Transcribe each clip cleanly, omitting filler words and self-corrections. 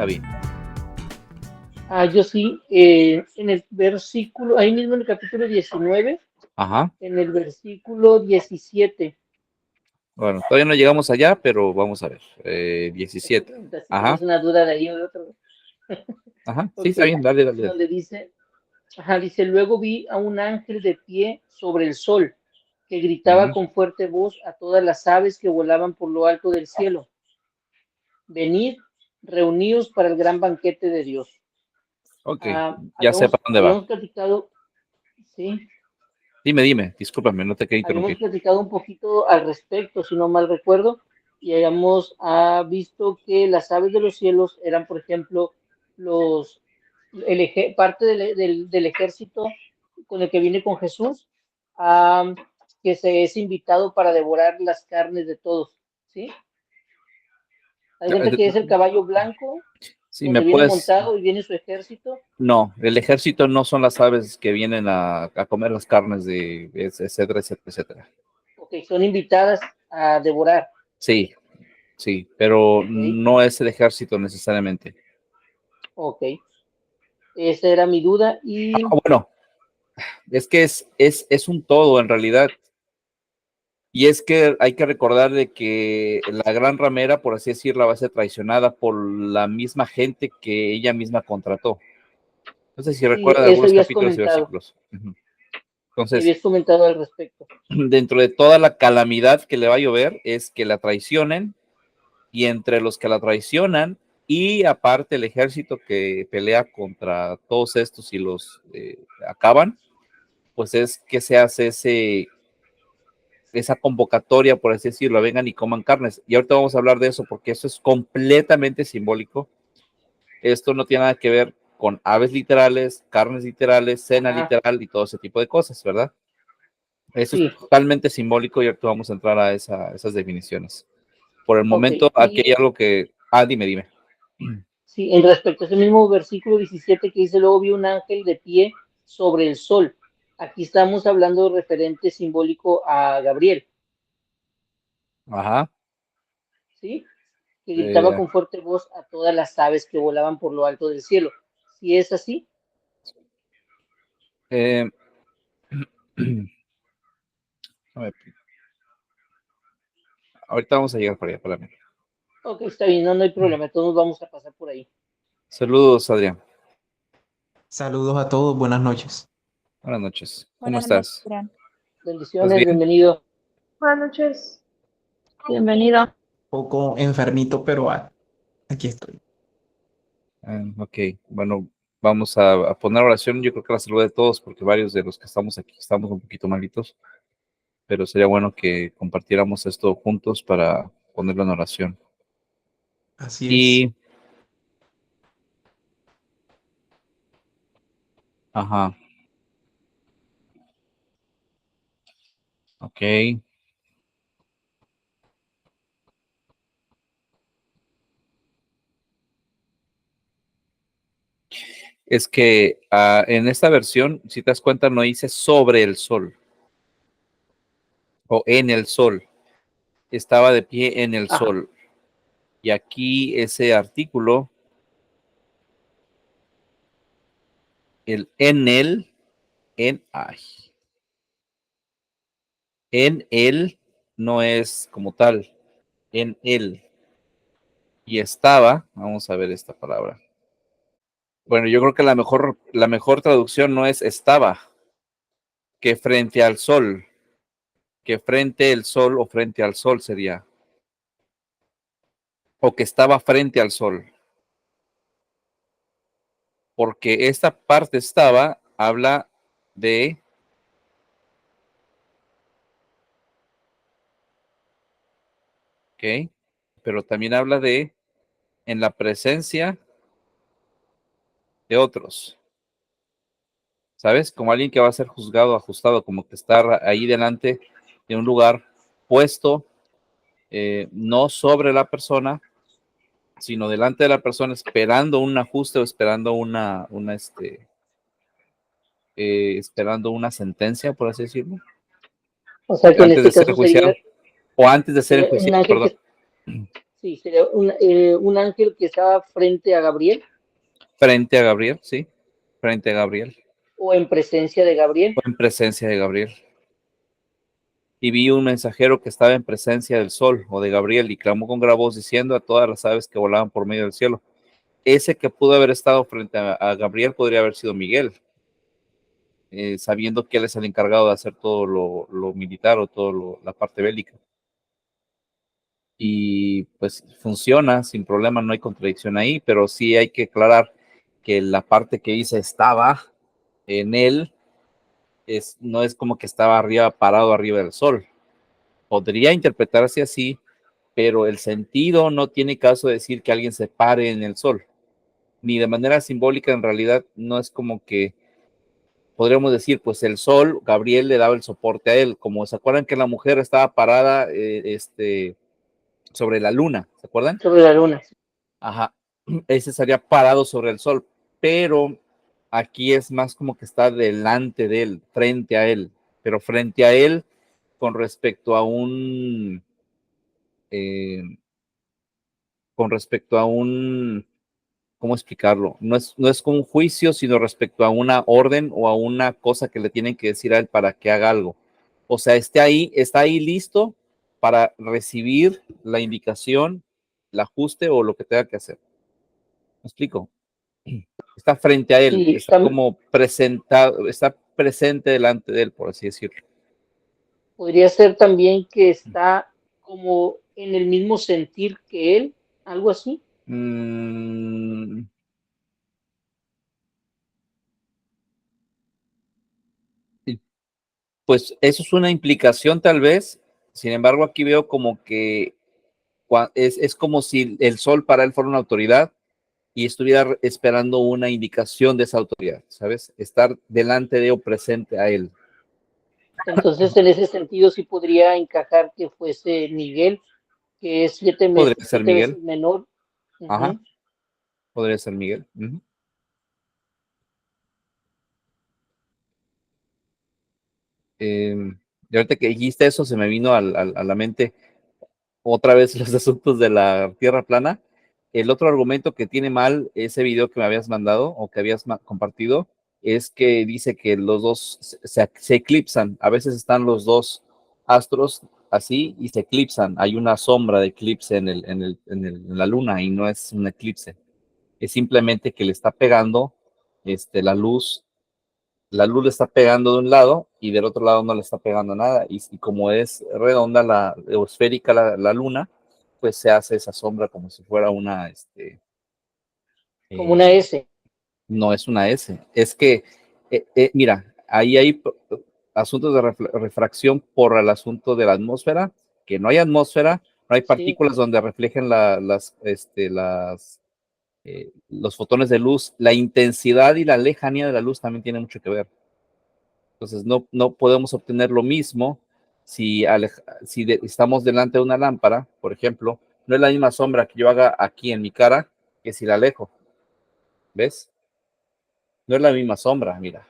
Javi. Yo sí, en el versículo, ahí mismo en el capítulo 19, Ajá. en el versículo 17. Bueno, todavía no llegamos allá, pero vamos a ver. Es que 17. pregunta si Ajá. tienes una duda de ahí o de otro. Ajá. Sí, Ok, está bien, dale, dale, dale. donde dice, dice, luego vi a un ángel de pie sobre el sol, que gritaba Ujú. con fuerte voz a todas las aves que volaban por lo alto del cielo. Venid, reuníos para el gran banquete de Dios. Ok, ya sé Habíamos, para dónde va. habíamos platicado, sí, Dime, discúlpame, no te quería habíamos interrumpir. platicado un poquito al respecto, si no mal recuerdo, y habíamos visto que las aves de los cielos eran, por ejemplo, los parte del ejército con el que viene con Jesús, ah, que se es invitado para devorar las carnes de todos, ¿sí? Hay Ya, gente que es el caballo blanco, sí, me donde viene puedes. montado y viene su ejército. No, el ejército no son las aves que vienen a comer las carnes de etcétera, etcétera, etcétera. Ok, son invitadas a devorar. Sí, sí, pero Ok, no es el ejército necesariamente. ok. Esa era mi duda. Y Bueno, es que es un todo en realidad. Y es que hay que recordar de que la gran ramera, por así decirlo, va a ser traicionada por la misma gente que ella misma contrató. No sé si sí, recuerdan eso algunos capítulos y versículos. me Entonces, habías comentado al respecto. dentro de toda la calamidad que le va a llover, es que la traicionen, y entre los que la traicionan, y aparte el ejército que pelea contra todos estos y los acaban, pues es que se hace esa convocatoria, por así decirlo, vengan y coman carnes. Y ahorita vamos a hablar de eso porque eso es completamente simbólico. Esto no tiene nada que ver con aves literales, carnes literales, cena Ajá, literal y todo ese tipo de cosas, ¿verdad? Eso es sí, totalmente simbólico y ahorita vamos a entrar a esas definiciones. Por el ok. momento, aquí hay Y algo que... dime. sí, en respecto a ese mismo versículo 17 que dice, luego vi un ángel de pie sobre el sol. Aquí estamos hablando de referente simbólico a Gabriel, Ajá. ¿sí? Que gritaba Eh, con fuerte voz a todas las aves que volaban por lo alto del cielo. Si es así, eh, a ver, ahorita vamos a llegar para allá, espérame. ok, está bien, no hay problema, todos vamos a pasar por ahí. Saludos, Adrián. Saludos a todos, buenas noches. Buenas noches. ¿Cómo Buenas noches, estás? Adrián. ¿Estás Bendiciones, bien? bienvenido. Buenas noches. Bienvenido. Un poco enfermito, pero aquí estoy. Ok, bueno, vamos a poner oración. Yo creo que la salud de todos, porque varios de los que estamos aquí estamos un poquito malitos, pero sería bueno que compartiéramos esto juntos para ponerlo en oración. Así es. Y, ajá, ok. Es que en esta versión, si te das cuenta, no dice sobre el sol o en el sol. Estaba de pie en el Ajá, sol. Y aquí ese artículo, el en el, ay, en él no es como tal, en él. Y estaba, vamos a ver esta palabra. Bueno, yo creo que la mejor traducción no es estaba, que frente al sol, que frente el sol o frente al sol sería, o que estaba frente al sol, porque esta parte estaba, habla de, ok, pero también habla de en la presencia de otros, ¿sabes? Como alguien que va a ser juzgado, ajustado, como que estar ahí delante de un lugar puesto, no sobre la persona, sino delante de la persona, esperando un ajuste o esperando una sentencia, por así decirlo, o sea que en antes de este ser caso enjuiciado, sería, o antes de ser un enjuiciado, ángel perdón. que Sí, sería un ángel que estaba frente a Gabriel Frente a Gabriel, sí, frente a Gabriel, o en presencia de Gabriel. o en presencia de Gabriel. Y vi un mensajero que estaba en presencia del sol o de Gabriel y clamó con gran voz diciendo a todas las aves que volaban por medio del cielo. Ese que pudo haber estado frente a Gabriel podría haber sido Miguel, sabiendo que él es el encargado de hacer todo lo militar o todo la parte bélica. Y pues funciona sin problema, no hay contradicción ahí, pero sí hay que aclarar que la parte que dice estaba en él no es como que estaba arriba, parado arriba del sol. Podría interpretarse así, pero el sentido no tiene caso de decir que alguien se pare en el sol, ni de manera simbólica. En realidad no es como que podríamos decir, pues el sol, Gabriel le daba el soporte a él, como se acuerdan que la mujer estaba parada sobre la luna, ¿se acuerdan? Sobre la luna. Ajá, ese estaría parado sobre el sol, pero aquí es más como que está delante de él, frente a él, pero frente a él con respecto a eh, ¿cómo explicarlo? No es como un juicio, sino respecto a una orden o a una cosa que le tienen que decir a él para que haga algo. O sea, está ahí listo para recibir la indicación, el ajuste o lo que tenga que hacer. ¿Me explico? Está frente a él, Sí, está como presentado, está presente delante de él, por así decirlo. podría ser también que está como en el mismo sentir que él, algo así. Mm, pues eso es una implicación tal vez. Sin embargo, aquí veo como que es como si el sol para él fuera una autoridad y estuviera esperando una indicación de esa autoridad, ¿sabes? Estar delante de o presente a él. Entonces, en ese sentido, sí podría encajar que fuese Miguel, que es Podría ser siete veces Miguel. menor. Ajá, Ujú. podría ser Miguel. Uh-huh. Y ahorita que dijiste eso, se me vino a la mente otra vez los asuntos de la Tierra plana. El otro argumento que tiene mal ese video que me habías mandado o que habías compartido es que dice que los dos se eclipsan. A veces están los dos astros así y se eclipsan. Hay una sombra de eclipse en la luna y no es un eclipse. Es simplemente que le está pegando la luz le está pegando de un lado y del otro lado no le está pegando nada. Y como es redonda o esférica la luna, pues se hace esa sombra como si fuera Como una eh, S. no es una S. Es que, mira, ahí hay asuntos de refracción por el asunto de la atmósfera, que no hay atmósfera, no hay Sí, partículas donde reflejen los fotones de luz. La intensidad y la lejanía de la luz también tiene mucho que ver. Entonces, no podemos obtener lo mismo si estamos delante de una lámpara, por ejemplo. No es la misma sombra que yo haga aquí en mi cara que si la alejo. ¿Ves? No es la misma sombra, mira.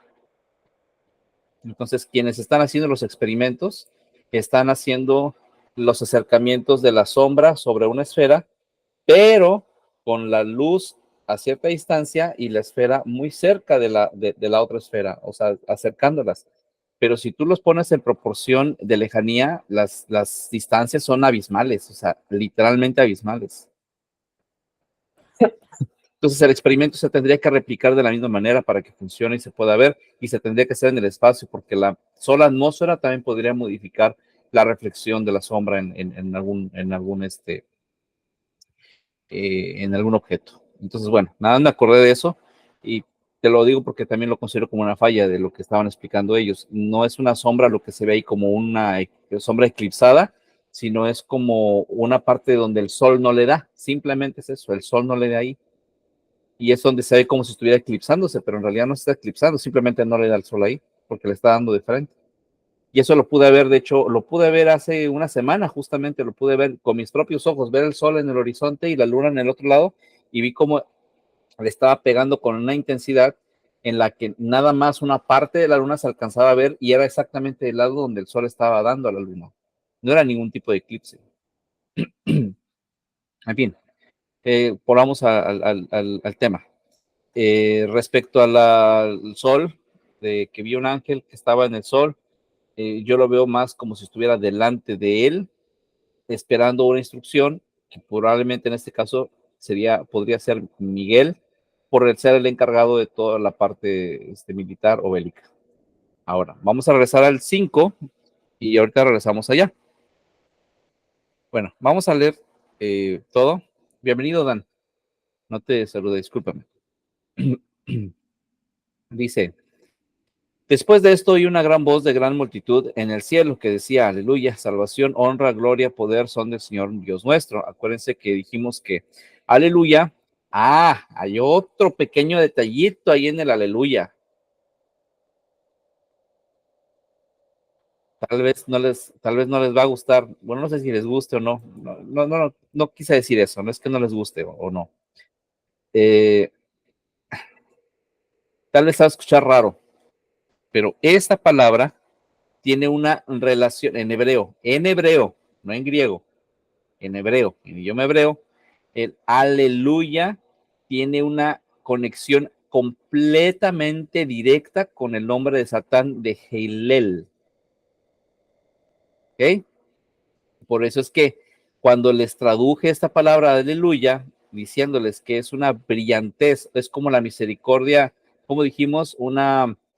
Entonces, quienes están haciendo los experimentos están haciendo los acercamientos de la sombra sobre una esfera, pero con la luz a cierta distancia y la esfera muy cerca de la otra esfera, o sea, acercándolas. Pero si tú los pones en proporción de lejanía, las distancias son abismales, o sea, literalmente abismales. Entonces el experimento se tendría que replicar de la misma manera para que funcione y se pueda ver, y se tendría que hacer en el espacio, porque la sola atmósfera también podría modificar la reflexión de la sombra en algún objeto. Entonces, bueno, nada, me acordé de eso y te lo digo porque también lo considero como una falla de lo que estaban explicando ellos. No es una sombra lo que se ve ahí como una sombra eclipsada, sino es como una parte donde el sol no le da. Simplemente es eso, el sol no le da ahí. Y es donde se ve como si estuviera eclipsándose, pero en realidad no se está eclipsando, simplemente no le da el sol ahí, porque le está dando de frente. Y eso lo pude ver, de hecho, lo pude ver hace una semana, justamente lo pude ver con mis propios ojos, ver el sol en el horizonte y la luna en el otro lado, y vi cómo le estaba pegando con una intensidad en la que nada más una parte de la luna se alcanzaba a ver y era exactamente el lado donde el sol estaba dando a la luna. No era ningún tipo de eclipse. En fin, volvamos al tema. Respecto al sol, de que vio un ángel que estaba en el sol, yo lo veo más como si estuviera delante de él, esperando una instrucción, que probablemente en este caso podría ser Miguel, por ser el encargado de toda la parte militar o bélica. Ahora, vamos a regresar al 5 y ahorita regresamos allá. Bueno, vamos a leer todo. Bienvenido, Dan. No te saludé, discúlpame. Dice: después de esto oí una gran voz de gran multitud en el cielo que decía: aleluya, salvación, honra, gloria, poder son del Señor Dios nuestro. Acuérdense que dijimos que aleluya. Hay otro pequeño detallito ahí en el aleluya. Tal vez no les va a gustar. Bueno, no sé si les guste o no. No quise decir eso. No es que no les guste o no. Tal vez va a escuchar raro, pero esta palabra tiene una relación en hebreo, no en griego, en hebreo, en idioma hebreo. El aleluya tiene una conexión completamente directa con el nombre de Satán de Heilel. ¿Ok? Por eso es que cuando les traduje esta palabra aleluya, diciéndoles que es una brillantez, es como la misericordia, como dijimos,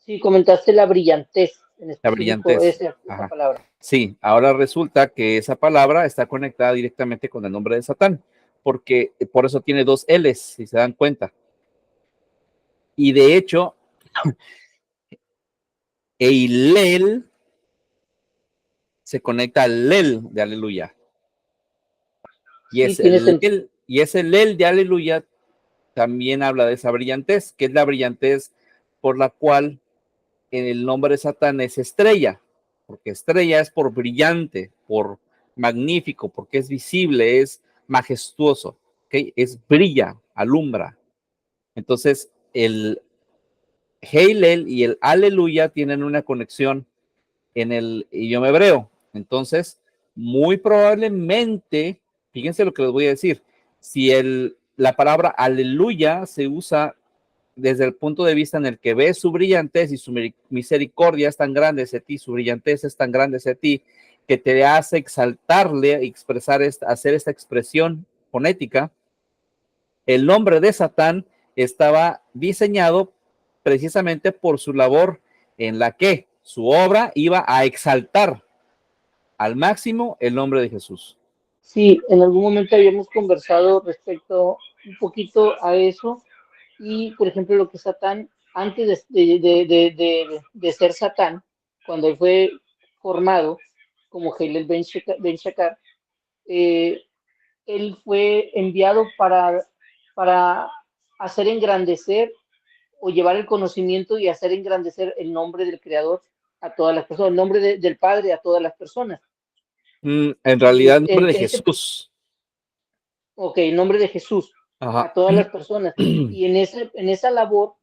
Sí, comentaste la brillantez, en la específico brillantez. esa palabra. Sí, ahora resulta que esa palabra está conectada directamente con el nombre de Satán, porque por eso tiene dos L's, si se dan cuenta. Y de hecho, Eilel se conecta al Lel de aleluya. Y, Sí, tiene sentido. Ese Lel de aleluya también habla de esa brillantez, que es la brillantez por la cual en el nombre de Satán es estrella, porque estrella es por brillante, por magnífico, porque es visible, es majestuoso, ¿okay? Es brilla, alumbra. Entonces, el Heilel y el Aleluya tienen una conexión en el idioma hebreo. Entonces, muy probablemente, fíjense lo que les voy a decir, si la palabra Aleluya se usa desde el punto de vista en el que ves su brillantez y su misericordia es tan grande hacia ti, su brillantez es tan grande hacia ti, que te hace exaltarle, hacer esta expresión fonética. El nombre de Satán estaba diseñado precisamente por su labor en la que su obra iba a exaltar al máximo el nombre de Jesús. Sí, en algún momento habíamos conversado respecto un poquito a eso y, por ejemplo, lo que Satán, antes de ser Satán, cuando él fue formado como Heilel Ben Shakar, él fue enviado para hacer engrandecer o llevar el conocimiento y hacer engrandecer el nombre del Creador a todas las personas, el nombre del Padre a todas las personas. En realidad, el nombre de Jesús. Ok, el nombre de Jesús. Ajá. A todas las personas. Y en esa labor,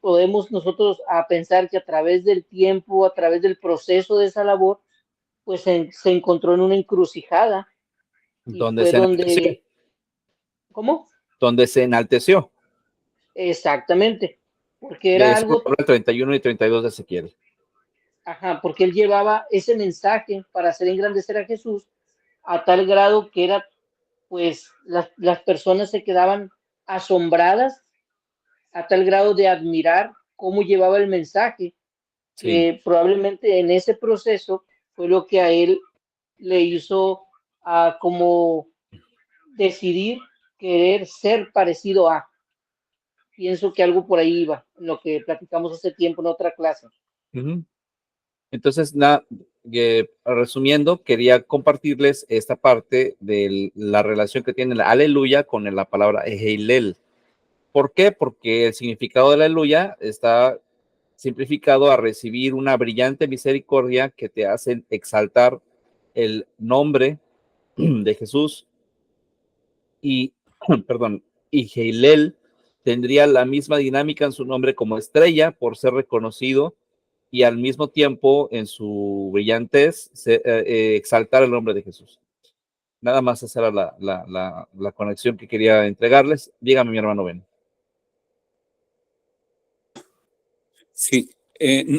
podemos nosotros pensar que a través del tiempo, a través del proceso de esa labor, pues se encontró en una encrucijada. Donde se enalteció. ¿Cómo? Donde se enalteció. Exactamente. Porque era algo... 31 y 32 de Ezequiel. Ajá, porque él llevaba ese mensaje para hacer engrandecer a Jesús a tal grado que era, pues, las personas se quedaban asombradas a tal grado de admirar cómo llevaba el mensaje. Sí. Probablemente en ese proceso fue lo que a él le hizo como decidir querer ser parecido a. Pienso que algo por ahí iba, en lo que platicamos hace tiempo en otra clase. Entonces, resumiendo, quería compartirles esta parte de la relación que tiene la aleluya con la palabra Heilel. ¿Por qué? Porque el significado de la aleluya está simplificado a recibir una brillante misericordia que te hace exaltar el nombre de Jesús. Y, perdón, y Heilel tendría la misma dinámica en su nombre como estrella por ser reconocido y al mismo tiempo en su brillantez exaltar el nombre de Jesús. Nada más esa era la conexión que quería entregarles. Dígame, mi hermano Ben. Sí,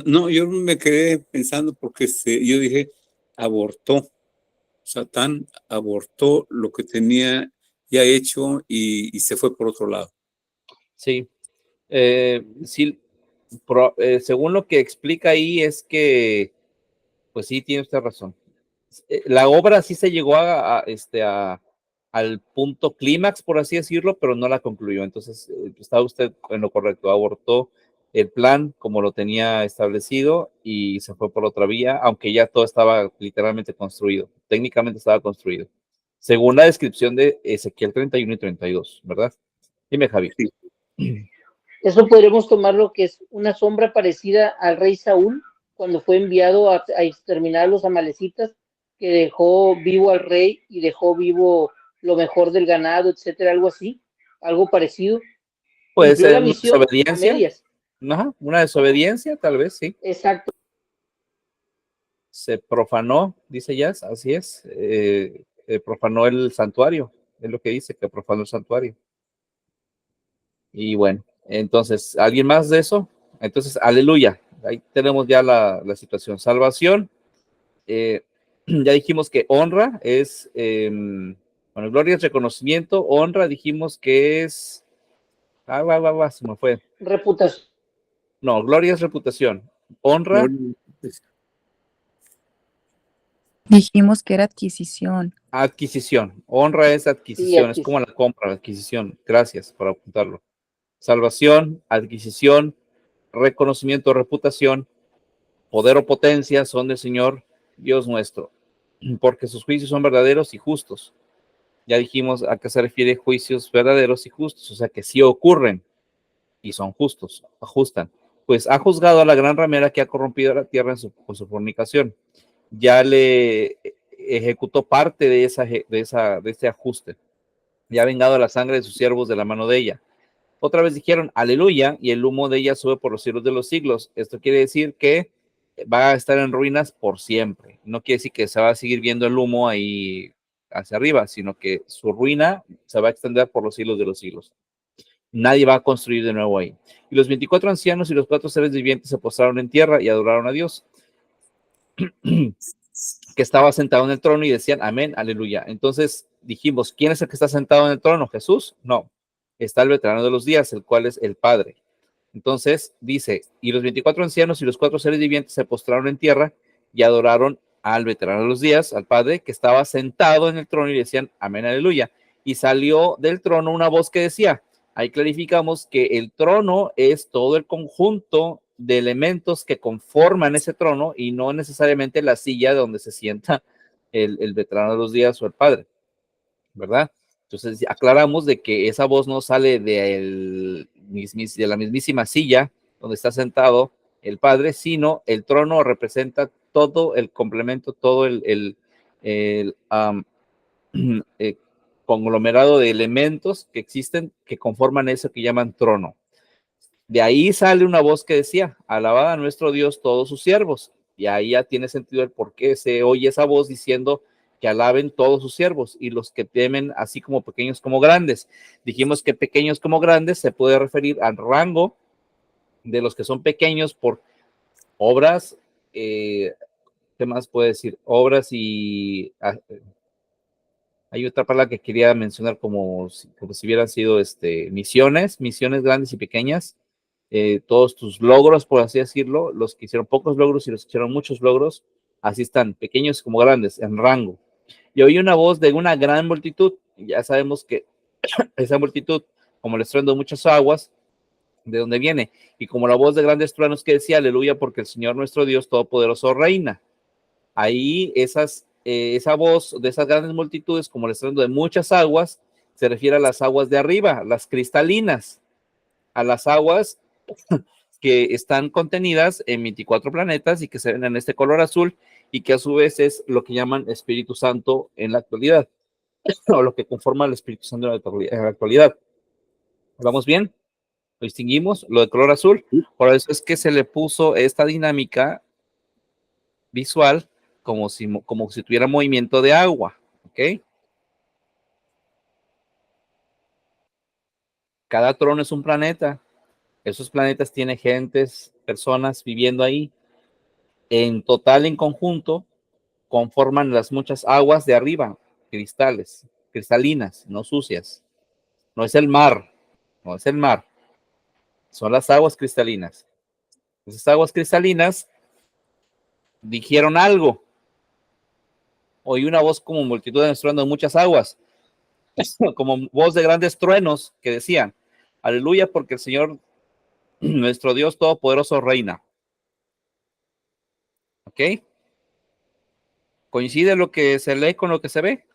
no, yo me quedé pensando porque yo dije, abortó. Satán abortó lo que tenía ya hecho y se fue por otro lado. Sí, sí, según lo que explica ahí es que, pues sí, tiene usted razón. La obra sí se llegó al punto clímax, por así decirlo, pero no la concluyó. Entonces, está usted en lo correcto, abortó el plan como lo tenía establecido y se fue por otra vía, aunque ya todo estaba literalmente construido, técnicamente estaba construido, según la descripción de Ezequiel 31 y 32, ¿verdad? Dime, Javi. Sí. Eso podremos tomarlo que es una sombra parecida al rey Saúl cuando fue enviado a exterminar a los amalecitas, que dejó vivo al rey y dejó vivo lo mejor del ganado, etcétera, algo así, algo parecido. Puede Cumplió la ser una misión a desobediencia. medias. Ajá, una desobediencia, tal vez, sí. Exacto. Se profanó, dice Jazz, así es. Profanó el santuario, es lo que dice, que profanó el santuario. Y bueno, entonces, ¿alguien más de eso? Entonces, aleluya. Ahí tenemos ya la situación. Salvación. Ya dijimos que honra es, bueno, gloria es reconocimiento. Honra dijimos que es, se me fue. Reputación. No, gloria es reputación. Honra. Dijimos que era adquisición. Adquisición. Honra es adquisición, Sí, es como la compra, la adquisición. Gracias por apuntarlo. Salvación, adquisición, reconocimiento, reputación, poder o potencia son del Señor Dios nuestro, porque sus juicios son verdaderos y justos. Ya dijimos a qué se refiere juicios verdaderos y justos, o sea que sí ocurren y son justos, ajustan. Pues ha juzgado a la gran ramera que ha corrompido la tierra con su fornicación. Ya le ejecutó parte de este ajuste. Ya ha vengado la sangre de sus siervos de la mano de ella. Otra vez dijeron, aleluya, y el humo de ella sube por los cielos de los siglos. Esto quiere decir que va a estar en ruinas por siempre. No quiere decir que se va a seguir viendo el humo ahí hacia arriba, sino que su ruina se va a extender por los siglos de los siglos. Nadie va a construir de nuevo ahí. Y los 24 ancianos y los 4 seres vivientes se postraron en tierra y adoraron a Dios, que estaba sentado en el trono, y decían, amén, aleluya. Entonces dijimos, ¿quién es el que está sentado en el trono? ¿Jesús? No. Está el veterano de los días, el cual es el Padre. Entonces dice, y los 24 ancianos y los 4 seres vivientes se postraron en tierra y adoraron al veterano de los días, al Padre, que estaba sentado en el trono, y decían, amén, aleluya. Y salió del trono una voz que decía, ahí clarificamos que el trono es todo el conjunto de elementos que conforman ese trono y no necesariamente la silla donde se sienta el veterano de los días o el Padre, ¿verdad? Entonces aclaramos de que esa voz no sale de la mismísima silla donde está sentado el Padre, sino el trono representa todo el complemento, todo el conglomerado de elementos que existen que conforman eso que llaman trono. De ahí sale una voz que decía, alabad a nuestro Dios todos sus siervos. Y ahí ya tiene sentido el por qué se oye esa voz diciendo que alaben todos sus siervos y los que temen, así como pequeños como grandes. Dijimos que pequeños como grandes se puede referir al rango de los que son pequeños por obras, ¿qué más puede decir? Obras y... hay otra palabra que quería mencionar como si hubieran sido misiones grandes y pequeñas. Todos tus logros, por así decirlo, los que hicieron pocos logros y los que hicieron muchos logros, así están, pequeños como grandes, en rango. Y oí una voz de una gran multitud. Ya sabemos que esa multitud, como el estruendo de muchas aguas, de dónde viene, y como la voz de grandes truenos que decía, aleluya, porque el Señor nuestro Dios Todopoderoso reina. Ahí esa voz de esas grandes multitudes, como el estruendo de muchas aguas, se refiere a las aguas de arriba, las cristalinas, a las aguas que están contenidas en 24 planetas y que se ven en este color azul, y que a su vez es lo que llaman Espíritu Santo en la actualidad, o lo que conforma el Espíritu Santo en la actualidad. ¿Vamos bien? Lo distinguimos, lo de color azul. Por eso es que se le puso esta dinámica visual como si tuviera movimiento de agua, ¿ok? Cada trono es un planeta. Esos planetas tienen gentes, personas viviendo ahí. En total, en conjunto, conforman las muchas aguas de arriba, cristales, cristalinas, no sucias. No es el mar, no es el mar. Son las aguas cristalinas. Esas aguas cristalinas dijeron algo. Oí una voz como multitud de estruendo de muchas aguas, como voz de grandes truenos que decían, aleluya, porque el Señor, nuestro Dios Todopoderoso, reina. ¿Ok? ¿Coincide lo que se lee con lo que se ve?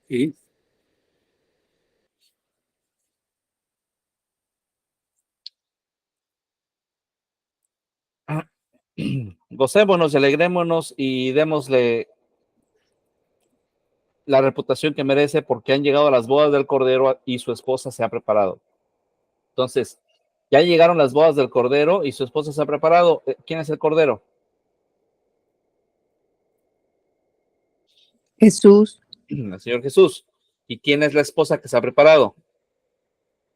Sí. Gocémonos, alegrémonos y démosle la reputación que merece porque han llegado a las bodas del Cordero y su esposa se ha preparado. Entonces, ya llegaron las bodas del Cordero y su esposa se ha preparado. ¿Quién es el Cordero? Jesús, El Señor Jesús. ¿Y quién es la esposa que se ha preparado?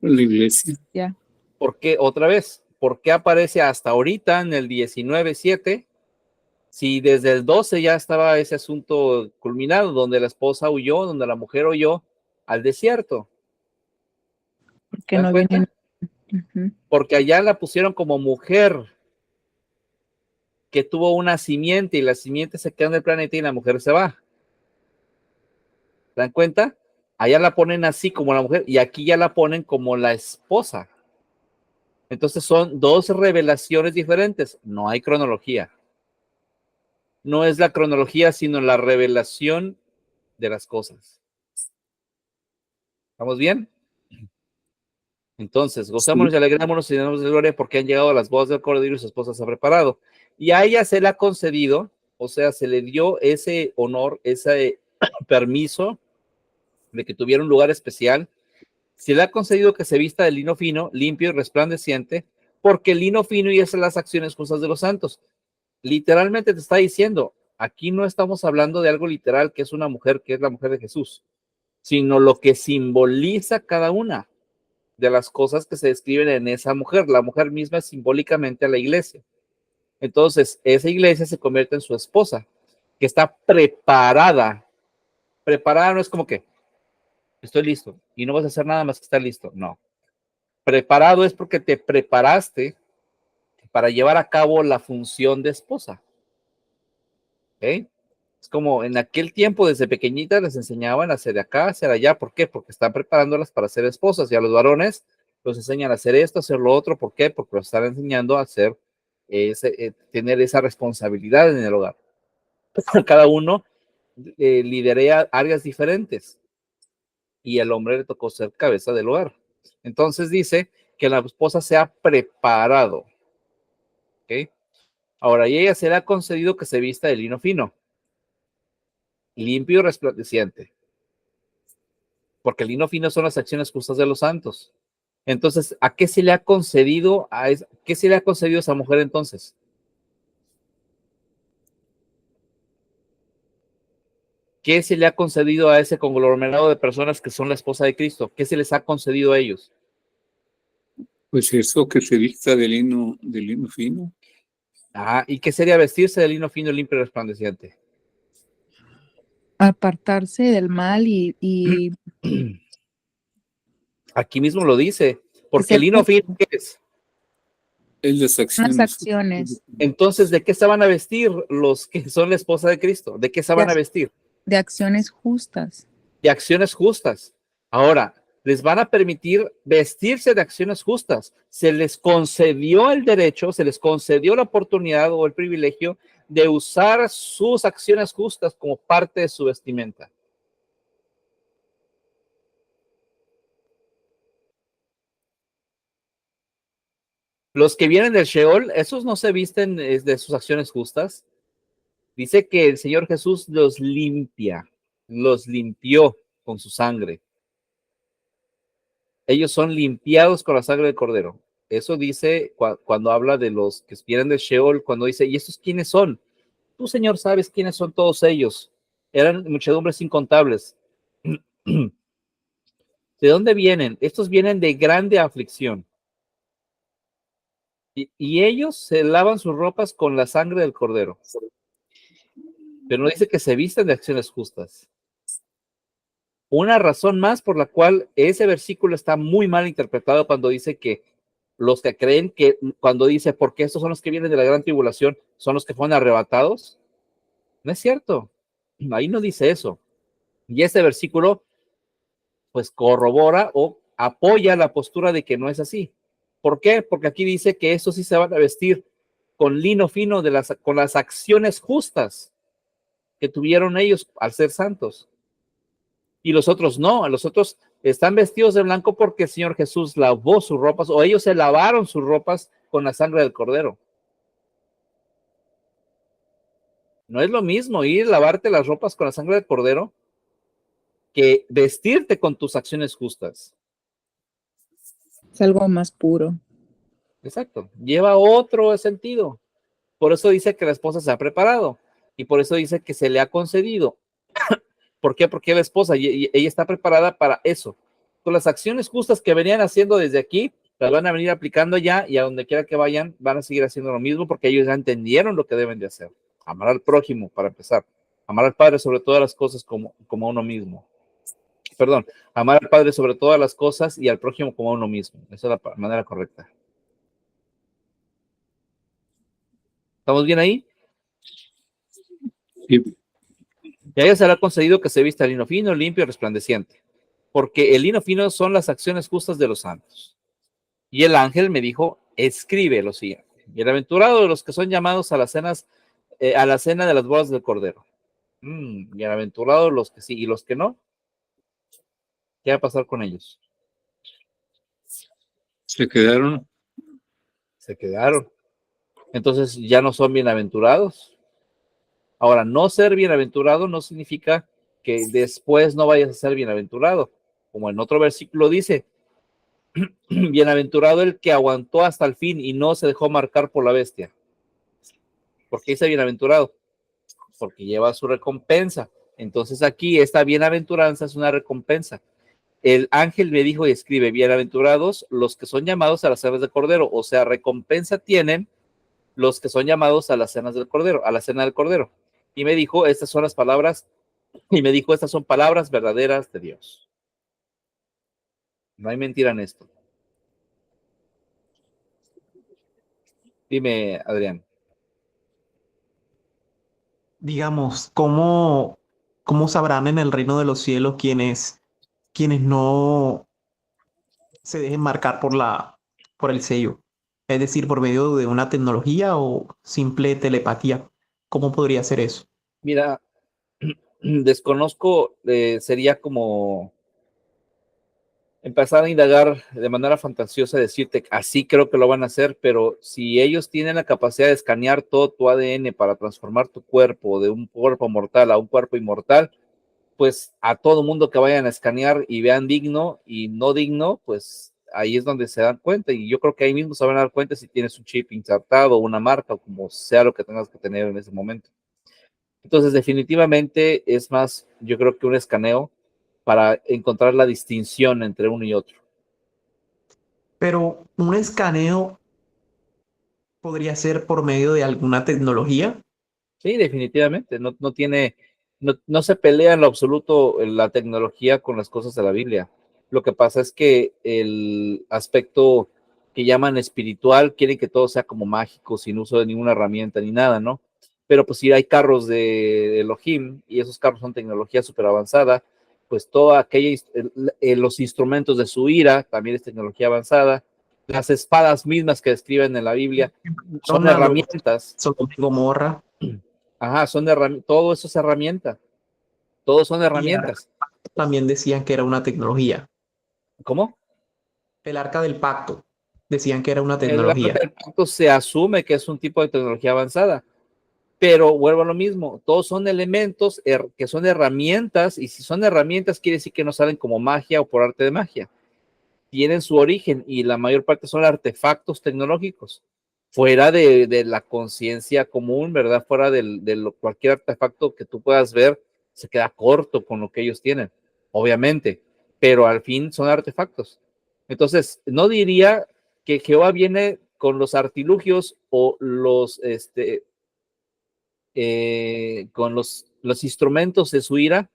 La iglesia. ya. ¿Por qué otra vez? ¿Por qué aparece hasta ahorita en el 19:7? Si desde el 12 ya estaba ese asunto culminado, donde la esposa huyó, donde la mujer huyó al desierto. Porque ¿Se dan no cuenta? vienen. Ujú. Porque allá la pusieron como mujer que tuvo una simiente y la simiente se queda en el planeta y la mujer se va. ¿Se dan cuenta? Allá la ponen así como la mujer y aquí ya la ponen como la esposa. Entonces son dos revelaciones diferentes. No hay cronología. No es la cronología, sino la revelación de las cosas. ¿Estamos bien? Entonces, gozémonos y alegrémonos y demos gloria porque han llegado a las bodas del Cordero y su esposa se ha preparado. Y a ella se le ha concedido, o sea, se le dio ese honor, ese permiso de que tuviera un lugar especial. Se le ha concedido que se vista de lino fino, limpio y resplandeciente, porque el lino fino y esas son las acciones justas de los santos. Literalmente te está diciendo, aquí no estamos hablando de algo literal que es una mujer, que es la mujer de Jesús, sino lo que simboliza cada una de las cosas que se describen en esa mujer. La mujer misma es simbólicamente a la iglesia. Entonces, esa iglesia se convierte en su esposa, que está preparada. Preparada no es como que estoy listo y no vas a hacer nada más que estar listo. No. Preparado es porque te preparaste para llevar a cabo la función de esposa. ¿Ok? Es como en aquel tiempo, desde pequeñitas les enseñaban a hacer de acá, hacer allá. ¿Por qué? Porque están preparándolas para ser esposas. Y a los varones los enseñan a hacer esto, hacer lo otro. ¿Por qué? Porque los están enseñando a hacer, tener esa responsabilidad en el hogar. Cada uno lidera áreas diferentes. Y al hombre le tocó ser cabeza del hogar. Entonces dice que la esposa se ha preparado. ¿Ok? Ahora, y ella se le ha concedido que se vista de lino fino, limpio y resplandeciente. Porque el lino fino son las acciones justas de los santos. Entonces, ¿a qué se le ha concedido qué se le ha concedido a esa mujer entonces? ¿Qué se le ha concedido a ese conglomerado de personas que son la esposa de Cristo? ¿Qué se les ha concedido a ellos? Pues eso, que se vista de lino fino. ¿Y qué sería vestirse de lino fino, limpio y resplandeciente? Apartarse del mal y Aquí mismo lo dice, porque ser el lino fino, ¿qué es? Es las buenas acciones. acciones Entonces, ¿de qué se van a vestir los que son la esposa de Cristo? ¿De qué se van a vestir? de acciones justas. De acciones justas. Ahora, les van a permitir vestirse de acciones justas. Se les concedió el derecho, se les concedió la oportunidad o el privilegio de usar sus acciones justas como parte de su vestimenta. Los que vienen del Sheol, esos no se visten de sus acciones justas. Dice que el Señor Jesús los limpia, los limpió con su sangre. Ellos son limpiados con la sangre del Cordero. Eso dice cuando habla de los que vienen del Sheol, cuando dice, ¿y estos quiénes son? Tú, Señor, sabes quiénes son todos ellos. Eran muchedumbres incontables. Se ¿De dónde vienen? Estos vienen de grande aflicción. Y ellos se lavan sus ropas con la sangre del cordero. Pero no dice que se visten de acciones justas. Una razón más por la cual ese versículo está muy mal interpretado cuando dice que los que creen que, cuando dice, porque estos son los que vienen de la gran tribulación, son los que fueron arrebatados. No es cierto. Ahí no dice eso. Y este versículo, pues, corrobora o apoya la postura de que no es así. ¿Por qué? Porque aquí dice que estos sí se van a vestir con lino fino con las acciones justas que tuvieron ellos al ser santos. Y los otros no, los otros están vestidos de blanco porque el Señor Jesús lavó sus ropas, o ellos se lavaron sus ropas con la sangre del cordero. No es lo mismo ir a lavarte las ropas con la sangre del cordero que vestirte con tus acciones justas. Es algo más puro. Exacto, lleva otro sentido. Por eso dice que la esposa se ha preparado y por eso dice que se le ha concedido. ¿Por qué? Porque la esposa, y ella está preparada para eso. Con las acciones justas que venían haciendo desde aquí, las van a venir aplicando ya, y a donde quiera que vayan, van a seguir haciendo lo mismo porque ellos ya entendieron lo que deben de hacer. Amar al prójimo, para empezar. Amar al Padre sobre todas las cosas como a uno mismo. Perdón, amar al Padre sobre todas las cosas y al prójimo como a uno mismo. Esa es la manera correcta. ¿Estamos bien ahí? Sí. Y a ella se le ha concedido que se vista lino fino, limpio y resplandeciente, porque el lino fino son las acciones justas de los santos. Y el ángel me dijo, escribe lo siguiente: bienaventurados de los que son llamados a las cenas, a la cena de las bodas del Cordero. Bienaventurados los que sí, y los que no, ¿qué va a pasar con ellos? Se quedaron. Se quedaron. Entonces ya no son bienaventurados. Ahora, no ser bienaventurado no significa que después no vayas a ser bienaventurado. Como en otro versículo dice, bienaventurado el que aguantó hasta el fin y no se dejó marcar por la bestia. ¿Por qué dice bienaventurado? Porque lleva su recompensa. Entonces aquí esta bienaventuranza es una recompensa. El ángel me dijo y escribe, bienaventurados los que son llamados a las cenas del Cordero. O sea, recompensa tienen los que son llamados a las cenas del Cordero, a la cena del Cordero. Y me dijo, estas son las palabras, y me dijo, estas son palabras verdaderas de Dios. No hay mentira en esto. Dime, Adrián. Digamos, ¿cómo sabrán en el reino de los cielos quienes no se dejen marcar por el sello? Es decir, por medio de una tecnología o simple telepatía. ¿Cómo podría ser eso? Mira, desconozco, sería como empezar a indagar de manera fantasiosa, decirte, así creo que lo van a hacer, pero si ellos tienen la capacidad de escanear todo tu ADN para transformar tu cuerpo de un cuerpo mortal a un cuerpo inmortal, pues a todo mundo que vayan a escanear y vean digno y no digno, pues ahí es donde se dan cuenta, y yo creo que ahí mismo se van a dar cuenta si tienes un chip insertado, una marca, o como sea lo que tengas que tener en ese momento. Entonces, definitivamente es más, yo creo que un escaneo para encontrar la distinción entre uno y otro. Pero un escaneo podría ser por medio de alguna tecnología. Sí, definitivamente, no se pelea en lo absoluto la tecnología con las cosas de la Biblia. Lo que pasa es que el aspecto que llaman espiritual quieren que todo sea como mágico, sin uso de ninguna herramienta ni nada, ¿no? Pero pues si hay carros de Elohim y esos carros son tecnología súper avanzada, pues toda aquella, los instrumentos de su ira también es tecnología avanzada. Las espadas mismas que describen en la Biblia son herramientas. Sodoma y Gomorra. Ajá, son herramientas, todo eso es herramienta, todos son Y herramientas. también decían que era una tecnología. ¿Cómo? El arca del pacto decían que era una El tecnología. pacto se asume que es un tipo de tecnología avanzada, pero vuelvo a lo mismo, todos son elementos que son herramientas, y si son herramientas quiere decir que no salen como magia o por arte de magia. Tienen su origen y la mayor parte son artefactos tecnológicos, fuera de la conciencia común, ¿verdad? Fuera cualquier artefacto que tú puedas ver, se queda corto con lo que ellos tienen, obviamente, pero al fin son artefactos. Entonces, no diría que Jehová viene con los artilugios o con los instrumentos de su ira,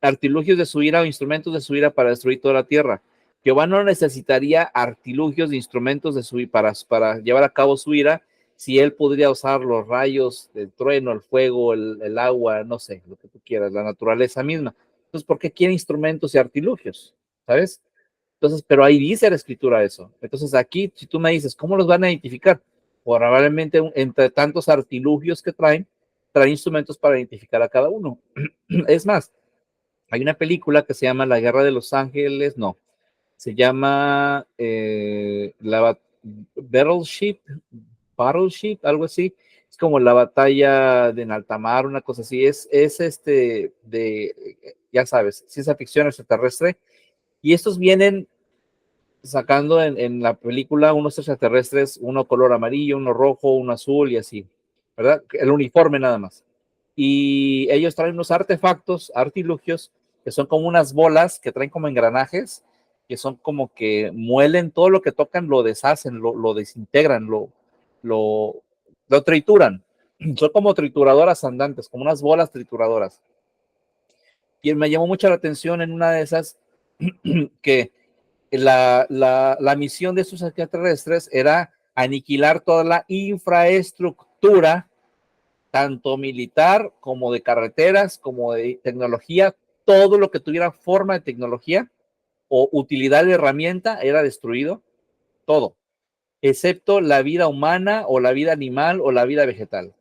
artilugios de su ira o instrumentos de su ira para destruir toda la tierra. Jehová no necesitaría artilugios de instrumentos de su ira para llevar a cabo su ira, si él podría usar los rayos, el trueno, el fuego, el agua, no sé, lo que tú quieras, la naturaleza misma. Entonces, ¿por qué quiere instrumentos y artilugios? ¿Sabes? Entonces, pero ahí dice la escritura eso. Entonces, aquí, si tú me dices, ¿cómo los van a identificar? Probablemente entre tantos artilugios que traen instrumentos para identificar a cada uno. Es más, hay una película que se llama La Guerra de los Ángeles, no, se llama Battleship, algo así. Es como la batalla de en alta mar, una cosa así. Es ya sabes, ciencia ficción extraterrestre. Y estos vienen sacando en la película unos extraterrestres, uno color amarillo, uno rojo, uno azul y así, ¿verdad? El uniforme nada más. Y ellos traen unos artefactos, artilugios, que son como unas bolas que traen como engranajes, que son como que muelen todo lo que tocan, lo deshacen, lo desintegran, lo trituran. Son como trituradoras andantes, como unas bolas trituradoras. Y me llamó mucho la atención en una de esas que la misión de estos extraterrestres era aniquilar toda la infraestructura, tanto militar como de carreteras, como de tecnología, todo lo que tuviera forma de tecnología o utilidad de herramienta era destruido, todo, excepto la vida humana o la vida animal o la vida vegetal.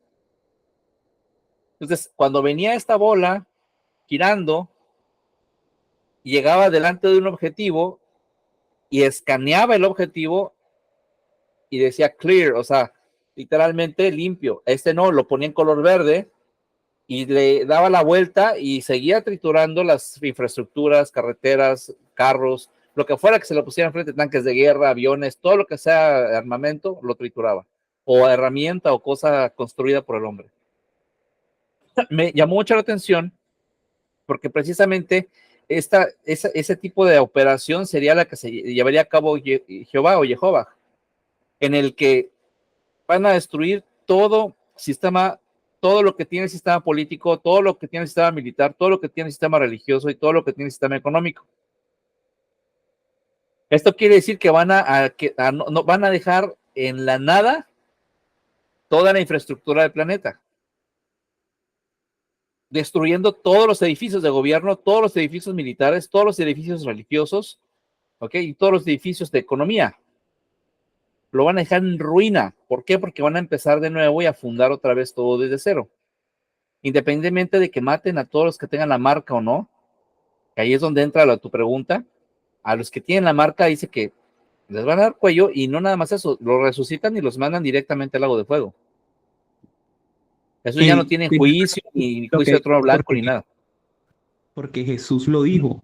Entonces, cuando venía esta bola girando, llegaba delante de un objetivo y escaneaba el objetivo y decía clear, o sea, literalmente limpio. Este no, lo ponía en color verde y le daba la vuelta y seguía triturando las infraestructuras, carreteras, carros, lo que fuera que se le pusiera enfrente, tanques de guerra, aviones, todo lo que sea armamento, lo trituraba. O herramienta o cosa construida por el hombre. Me llamó mucho la atención porque precisamente ese tipo de operación sería la que se llevaría a cabo Jehová o Jehová, en el que van a destruir todo sistema, todo lo que tiene el sistema político, todo lo que tiene el sistema militar, todo lo que tiene el sistema religioso y todo lo que tiene el sistema económico. Esto quiere decir que van no, van a dejar en la nada toda la infraestructura del planeta, destruyendo todos los edificios de gobierno, todos los edificios militares, todos los edificios religiosos, ¿ok? Y todos los edificios de economía. Lo van a dejar en ruina. ¿Por qué? Porque van a empezar de nuevo y a fundar otra vez todo desde cero. Independientemente de que maten a todos los que tengan la marca o no, que ahí es donde entra tu pregunta, a los que tienen la marca dice que les van a dar cuello y no nada más eso, los resucitan y los mandan directamente al lago de fuego. Eso ya no tienen juicio, ni juicio de trono blanco, ni nada. Porque Jesús lo dijo.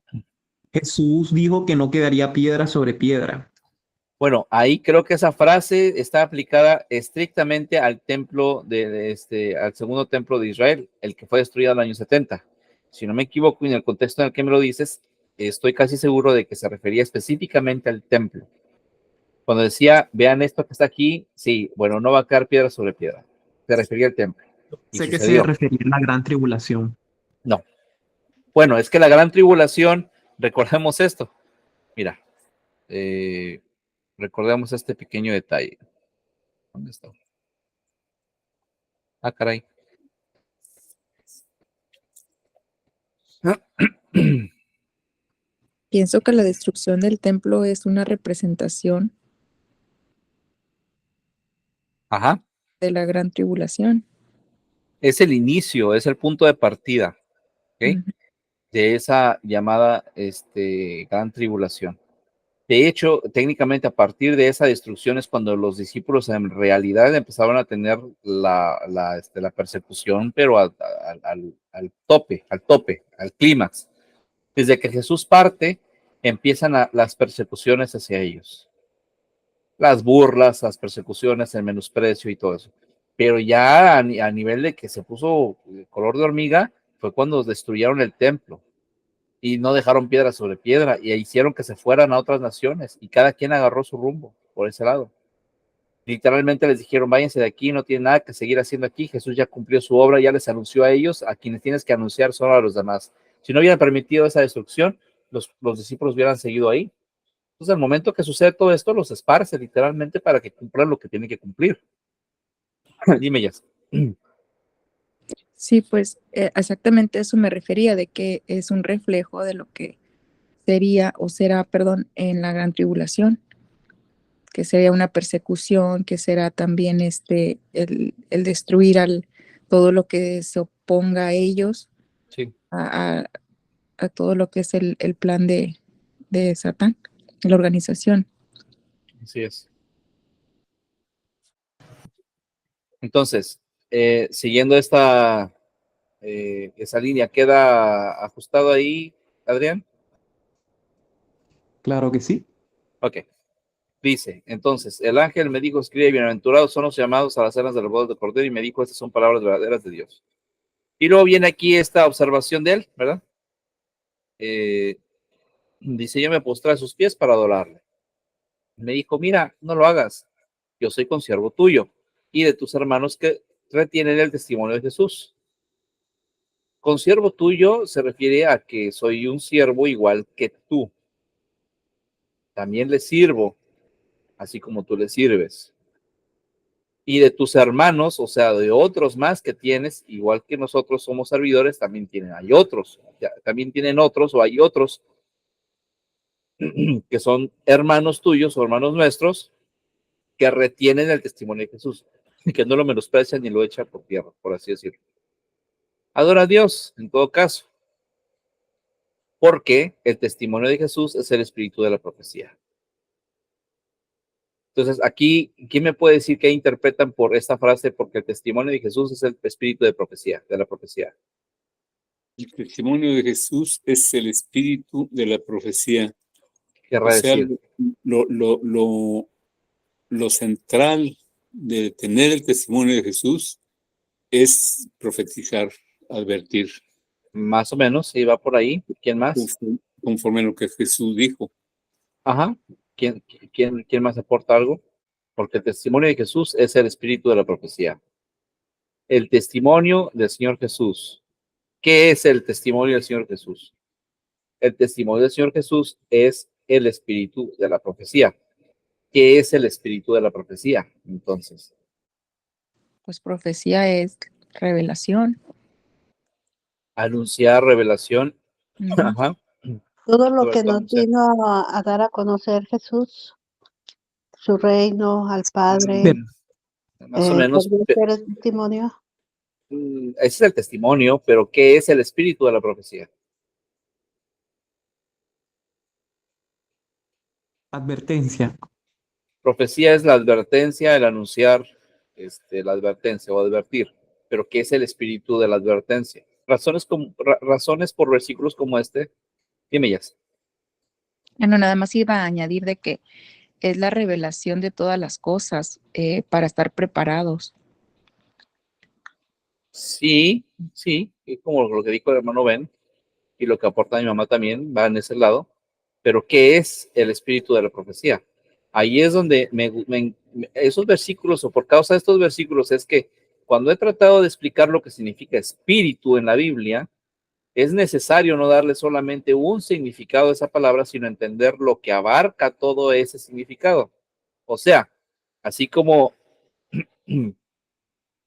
Jesús dijo que no quedaría piedra sobre piedra. Bueno, ahí creo que esa frase está aplicada estrictamente al templo al segundo templo de Israel, el que fue destruido en el año 70. Si no me equivoco, en el contexto en el que me lo dices, estoy casi seguro de que se refería específicamente al templo. Cuando decía, vean esto que está aquí, sí, bueno, no va a caer piedra sobre piedra. Se refería al templo. Sé que se refería a la gran tribulación. No. Bueno, es que la gran tribulación, recordemos esto. Mira, recordemos este pequeño detalle. ¿Dónde está? Ah, caray. Pienso que la destrucción del templo es una representación Ajá. de la gran tribulación. Es el inicio, es el punto de partida, ¿ok? Ujú. De esa llamada gran tribulación. De hecho, técnicamente a partir de esa destrucción es cuando los discípulos en realidad empezaron a tener la persecución, pero al tope, al clímax. Desde que Jesús parte, empiezan las persecuciones hacia ellos. Las burlas, las persecuciones, el menosprecio y todo eso. Pero ya a nivel de que se puso color de hormiga, fue cuando destruyeron el templo. y no dejaron piedra sobre piedra y hicieron que se fueran a otras naciones y cada quien agarró su rumbo por ese lado. Literalmente les dijeron, váyanse de aquí, no tienen nada que seguir haciendo aquí, Jesús ya cumplió su obra, ya les anunció a ellos, a quienes tienes que anunciar son a los demás. Si no hubieran permitido esa destrucción, los discípulos hubieran seguido ahí. Entonces, al momento que sucede todo esto, los esparce literalmente para que cumplan lo que tienen que cumplir. Dime, ya. Sí, pues exactamente eso me refería, de que es un reflejo de lo que sería o será, perdón, en la gran tribulación, que sería una persecución, que será también el destruir todo lo que se oponga a ellos, Sí, a todo lo que es el plan de Satán, la organización. así es. Entonces, siguiendo esa línea, ¿queda ajustado ahí, Adrián? Claro que sí. Ok. Dice, entonces, el ángel me dijo, escribe, bienaventurados son los llamados a las cenas de la boda de Cordero, y me dijo, estas son palabras verdaderas de Dios. Y luego viene aquí esta observación de él, ¿verdad? Dice, yo me postré a sus pies para adorarle. Me dijo, mira, no lo hagas, yo soy consiervo tuyo y de tus hermanos que retienen el testimonio de Jesús. Consiervo tuyo se refiere a que soy un siervo igual que tú. También le sirvo, así como tú le sirves. Y de tus hermanos, o sea, de otros más que tienes, igual que nosotros somos servidores, también hay otros, también tienen otros o hay otros que son hermanos tuyos o hermanos nuestros que retienen el testimonio de Jesús y que no lo menosprecian ni lo echan por tierra, por así decirlo. Adora a Dios, en todo caso, porque el testimonio de Jesús es el espíritu de la profecía. Entonces, aquí, ¿quién me puede decir qué interpretan por esta frase? Porque el testimonio de Jesús es el espíritu de profecía, de la profecía. El testimonio de Jesús es el espíritu de la profecía. Querrá O sea, decir, lo central de tener el testimonio de Jesús es profetizar, advertir, más o menos, si va por ahí. ¿Quién más? conforme a lo que Jesús dijo. Ajá. ¿Quién más aporta algo? Porque el testimonio de Jesús es el espíritu de la profecía. El testimonio del Señor Jesús. ¿Qué es el testimonio del Señor Jesús? El testimonio del Señor Jesús es el espíritu de la profecía. ¿Qué es el espíritu de la profecía? Entonces, Pues profecía es revelación. anunciar revelación. Ujú. Ajá. Todo lo que Roberto, nos anunciar. vino a dar a conocer Jesús, su reino, al Padre, Más o menos. podría ser el testimonio. Ese es el testimonio, pero ¿qué es el espíritu de la profecía? Advertencia. Profecía es la advertencia, el anunciar la advertencia o advertir, pero ¿qué es el espíritu de la advertencia? Razones por versículos como este, dime ya. Bueno, nada más iba a añadir de que es la revelación de todas las cosas para estar preparados. Sí, es como lo que dijo el hermano Ben y lo que aporta mi mamá también va en ese lado, pero ¿qué es el espíritu de la profecía? Ahí es donde esos versículos, o por causa de estos versículos, es que cuando he tratado de explicar lo que significa espíritu en la Biblia, es necesario no darle solamente un significado a esa palabra, sino entender lo que abarca todo ese significado. O sea, así como,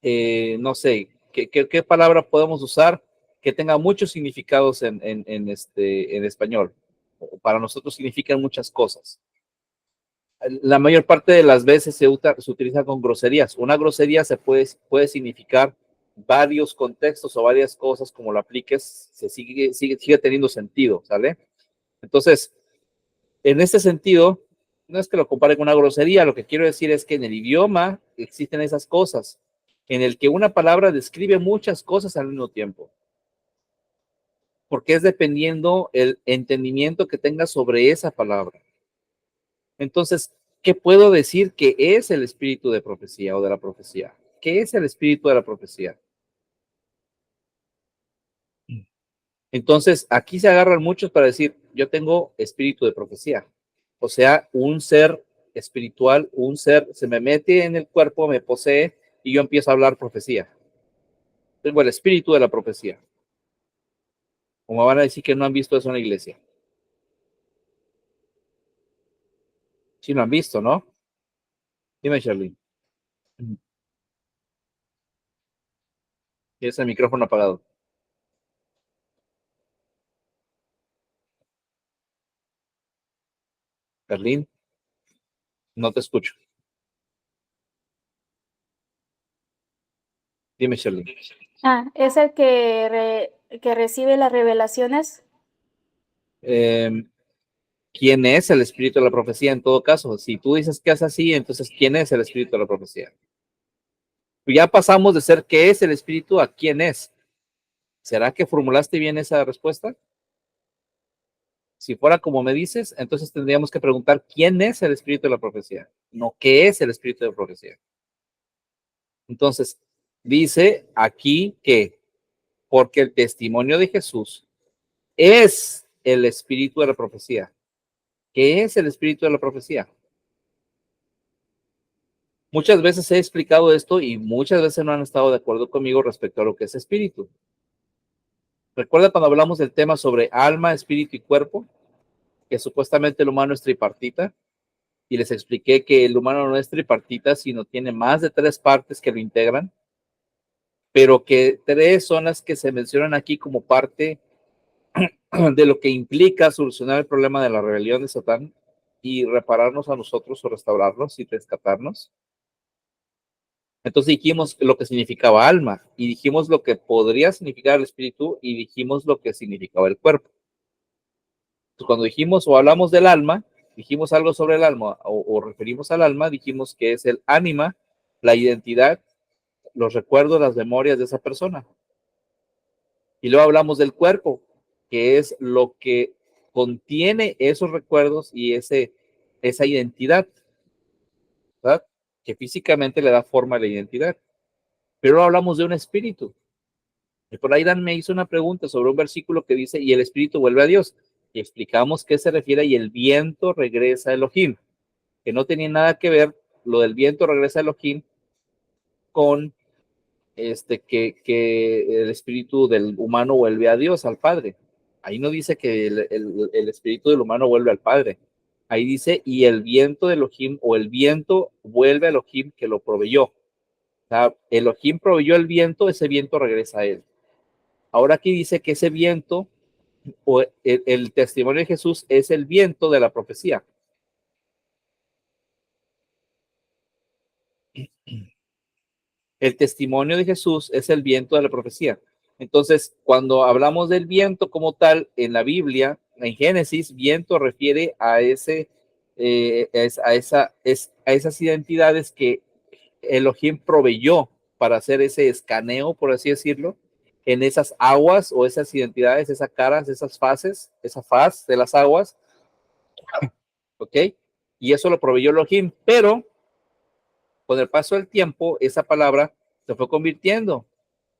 no sé, ¿qué palabra podemos usar que tenga muchos significados en español? Para nosotros significan muchas cosas. La mayor parte de las veces se utiliza con groserías. Una grosería puede significar varios contextos o varias cosas, como lo apliques, sigue teniendo sentido, ¿sale? Entonces, en este sentido, no es que lo compare con una grosería, lo que quiero decir es que en el idioma existen esas cosas, en el que una palabra describe muchas cosas al mismo tiempo, porque es dependiendo el entendimiento que tengas sobre esa palabra. Entonces, ¿qué puedo decir que es el espíritu de profecía o de la profecía? ¿Qué es el espíritu de la profecía? Entonces, aquí se agarran muchos para decir, yo tengo espíritu de profecía. O sea, un ser espiritual, un ser se me mete en el cuerpo, me posee y yo empiezo a hablar profecía. Tengo el espíritu de la profecía. Como van a decir que no han visto eso en la iglesia. Sí lo han visto, ¿no? Dime, Charlie. Tienes el micrófono apagado. Carlín, no te escucho. Dime, Charlie. ¿Es el que recibe las revelaciones? ¿Quién es el espíritu de la profecía en todo caso? Si tú dices que es así, entonces ¿quién es el espíritu de la profecía? Ya pasamos de ser qué es el espíritu a quién es. ¿Será que formulaste bien esa respuesta? Si fuera como me dices, entonces tendríamos que preguntar quién es el espíritu de la profecía, no qué es el espíritu de la profecía. Entonces, dice aquí que porque el testimonio de Jesús es el espíritu de la profecía. ¿Qué es el espíritu de la profecía? Muchas veces he explicado esto y muchas veces no han estado de acuerdo conmigo respecto a lo que es espíritu. ¿Recuerda cuando hablamos del tema sobre alma, espíritu y cuerpo? Que supuestamente el humano es tripartita, y les expliqué que el humano no es tripartita, sino tiene más de 3 partes que lo integran, pero que 3 son las que se mencionan aquí como parte de lo que implica solucionar el problema de la rebelión de Satán y repararnos a nosotros o restaurarnos y rescatarnos. Entonces dijimos lo que significaba alma y dijimos lo que podría significar el espíritu y dijimos lo que significaba el cuerpo. Entonces, cuando dijimos o hablamos del alma, dijimos algo sobre el alma o referimos al alma, dijimos que es el ánima, la identidad, los recuerdos, las memorias de esa persona. Y luego hablamos del cuerpo, que es lo que contiene esos recuerdos y esa identidad, ¿verdad? Que físicamente le da forma a la identidad. Pero hablamos de un espíritu. Y por ahí Dan me hizo una pregunta sobre un versículo que dice, y el espíritu vuelve a Dios. Y explicamos qué se refiere y el viento regresa a Elohim, que no tenía nada que ver lo del viento regresa a Elohim con que el espíritu del humano vuelve a Dios, al Padre. Ahí no dice que el espíritu del humano vuelve al Padre. Ahí dice, y el viento de Elohim, o el viento vuelve a Elohim que lo proveyó. O sea, Elohim proveyó el viento, ese viento regresa a él. Ahora aquí dice que ese viento, o el testimonio de Jesús, es el viento de la profecía. El testimonio de Jesús es el viento de la profecía. Entonces, cuando hablamos del viento como tal en la Biblia, en Génesis, viento refiere a esas identidades que Elohim proveyó para hacer ese escaneo, por así decirlo, en esas aguas o esas identidades, esas caras, esas fases, esa faz de las aguas, ¿ok? Y eso lo proveyó Elohim, pero con el paso del tiempo, esa palabra se fue convirtiendo.